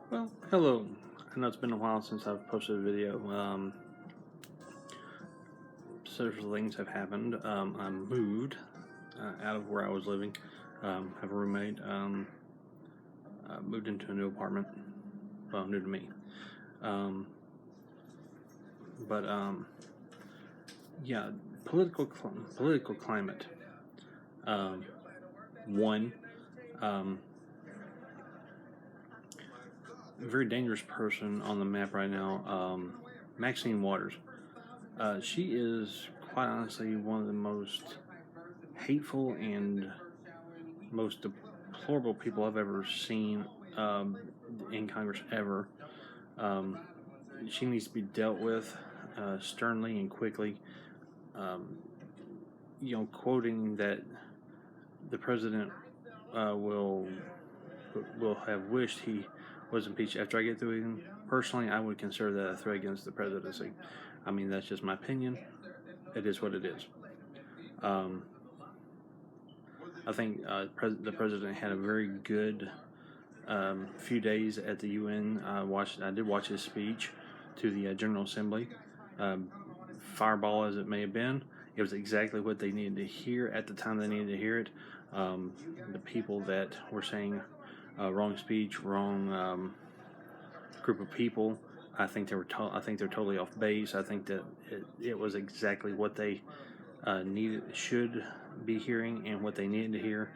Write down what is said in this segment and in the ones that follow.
Well, hello. I know it's been a while since I've posted a video. Several things have happened. I moved out of where I was living. Have a roommate. Moved into a new apartment. Well, new to me. Um, but yeah, political climate. Um, one, um, very dangerous person on the map right now. Maxine Waters. She is quite honestly one of the most hateful and most deplorable people I've ever seen in Congress ever. Um, she needs to be dealt with sternly and quickly. Um, quoting that the president will have wished he was impeached after I get through with him. Personally, I would consider that a threat against the presidency. I mean, that's just my opinion. It is what it is. I think the president had a very good few days at the UN. I did watch his speech to the General Assembly. Fireball as it may have been, it was exactly what they needed to hear at the time they needed to hear it. The people that were saying wrong speech, wrong group of people, I think they're totally off base. I think that it was exactly what they should be hearing and what they needed to hear.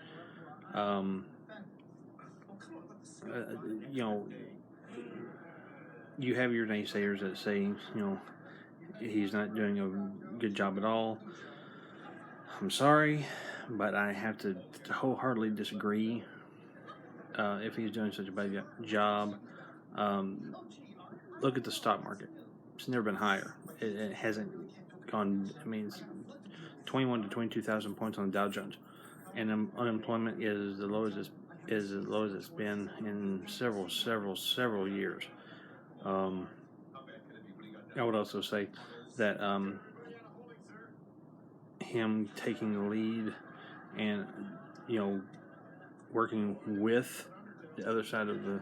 Um, uh, you know, you have your naysayers that say, he's not doing a good job at all. I'm sorry, but I have to wholeheartedly disagree. If he's doing such a bad job, look at the stock market. It's never been higher. It hasn't gone. I mean, it's 21 to 22,000 points on the Dow Jones, and unemployment is the lowest it's been in several years. I would also say that him taking the lead and working with the other side of the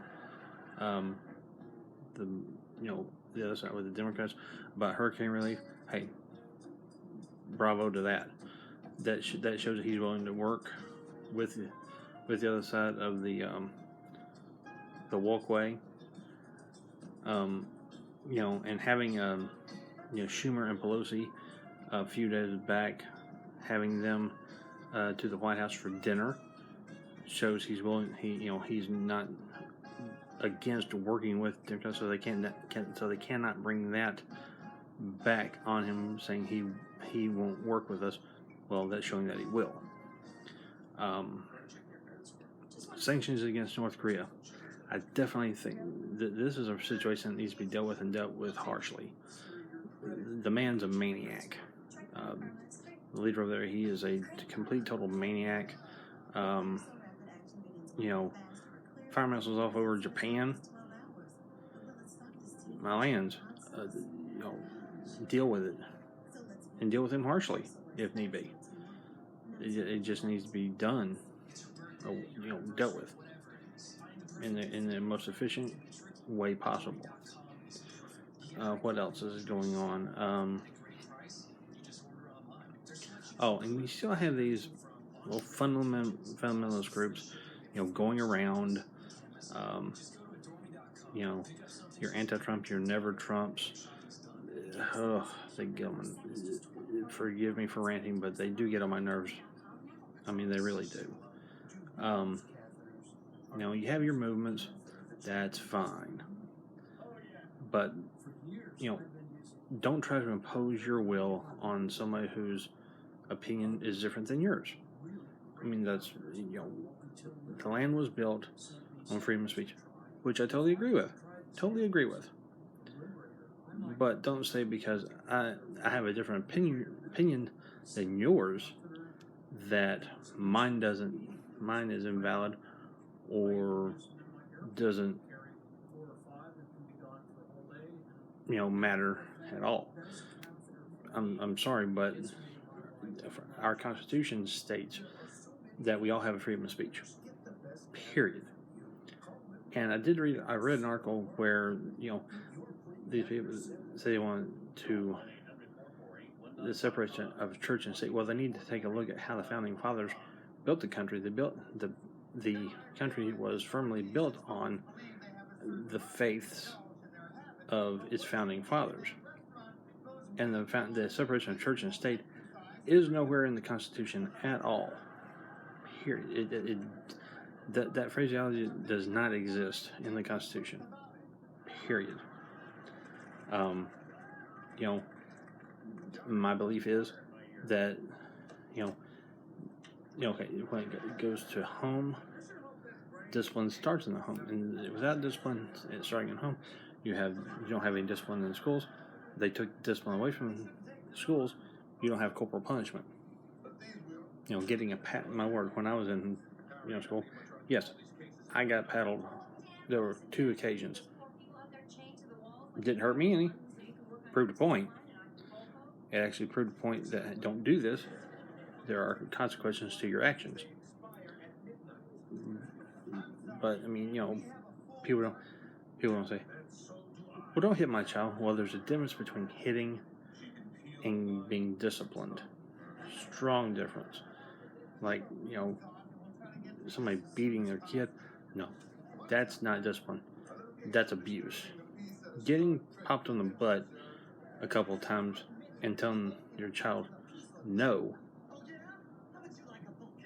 the other side with the Democrats about hurricane relief. Hey, bravo to that. That shows that he's willing to work with the other side of the walkway. And having Schumer and Pelosi a few days back, having them to the White House for dinner shows he's willing. He's not against working with Democrats, so they cannot bring that back on him, saying he won't work with us. Well, that's showing that he will. Sanctions against North Korea. I definitely think that this is a situation that needs to be dealt with harshly. The man's a maniac. The leader over there, he is a complete, total maniac. Fire missiles off over Japan. My lands, deal with it, and deal with him harshly if need be. It just needs to be done, dealt with in the most efficient way possible. What else is going on? And we still have these little fundamentalist groups, going around. You're anti-Trump, you're never Trumps. Forgive me for ranting, but they do get on my nerves. I mean, they really do. You have your movements, that's fine. But, don't try to impose your will on somebody whose opinion is different than yours. I mean, that's, the land was built on freedom of speech, which I totally agree with. But don't say because I have a different opinion than yours that mine is invalid or doesn't matter at all. I'm sorry, but our Constitution states that we all have a freedom of speech. Period. And I read an article where, these people say they want to the separation of church and state. Well, they need to take a look at how the founding fathers built the country. They built the country was firmly built on the faiths of its founding fathers, and the separation of church and state is nowhere in the Constitution at all. Here, that phraseology does not exist in the Constitution. Period. My belief is that, okay, when it goes to home, discipline starts in the home, and without discipline starting at home, you don't have any discipline in the schools. They took discipline away from schools. You don't have corporal punishment. Getting a pat in my word. When I was in school, yes, I got paddled. There were 2 occasions. It didn't hurt me any. Proved a point. It actually proved a point that don't do this. There are consequences to your actions. But people don't say, well, don't hit my child. Well, there's a difference between hitting and being disciplined. Strong difference. Like, somebody beating their kid. No, that's not discipline. That's abuse. Getting popped on the butt a couple of times and telling your child no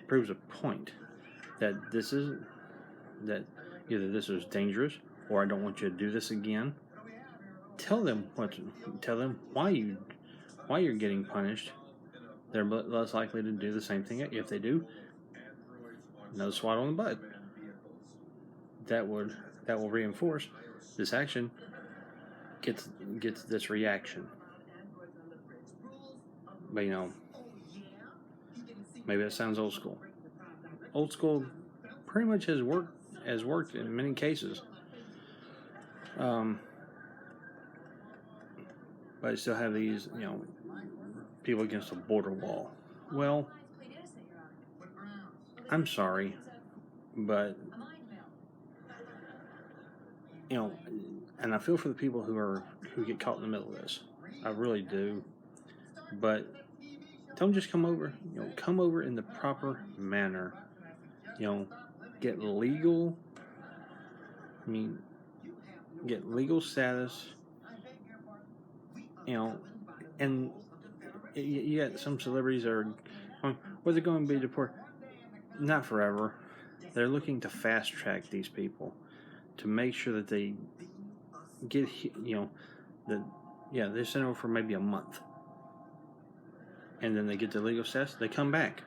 proves a point that either this is dangerous or I don't want you to do this again. Tell them why you're getting punished. They're less likely to do the same thing. If they do, another swat on the butt. That will reinforce this action. Gets this reaction. But maybe that sounds old school. Old school pretty much has worked in many cases. But I still have these, people against a border wall. Well, I'm sorry, but and I feel for the people who get caught in the middle of this. I really do. But don't just come over. Come over in the proper manner. Get legal. Get legal status. And you got some celebrities that are going, well, they're going to be deported. Not forever. They're looking to fast track these people to make sure that they get, they're sent over for maybe a month. And then they get the legal status, they come back.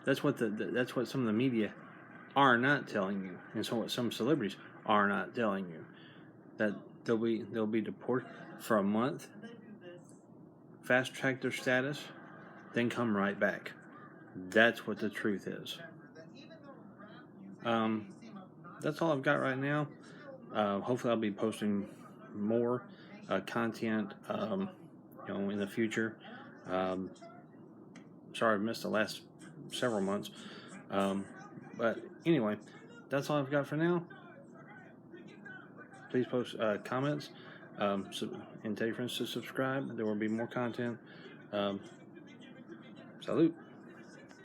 That's what that's what some of the media are not telling you, and so what some celebrities are not telling you, that they'll be deported for a month, fast track their status, then come right back. That's what the truth is. That's all I've got right now. Hopefully, I'll be posting more content, in the future. Sorry I've missed the last several months. But anyway, that's all I've got for now. Please post comments and tell your friends to subscribe. There will be more content. Salute.